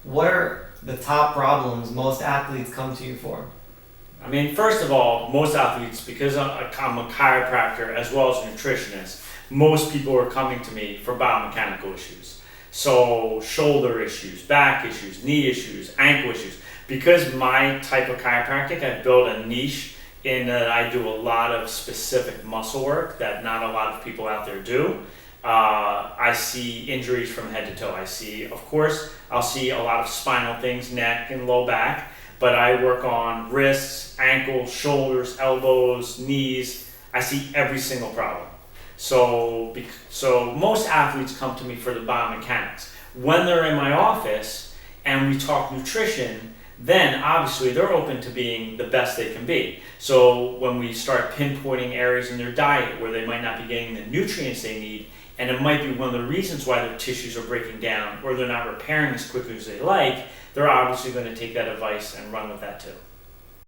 what are the top problems most athletes come to you for? I mean, first of all, most athletes, because I'm a chiropractor as well as a nutritionist, most people are coming to me for biomechanical issues. So shoulder issues, back issues, knee issues, ankle issues. Because my type of chiropractic, I've built a niche in that I do a lot of specific muscle work that not a lot of people out there do. I see injuries from head to toe. I'll see a lot of spinal things, neck and low back, but I work on wrists, ankles, shoulders, elbows, knees. I see every single problem. So most athletes come to me for the biomechanics. When they're in my office and we talk nutrition, then obviously they're open to being the best they can be. So when we start pinpointing areas in their diet where they might not be getting the nutrients they need, and it might be one of the reasons why their tissues are breaking down or they're not repairing as quickly as they like, they're obviously going to take that advice and run with that too.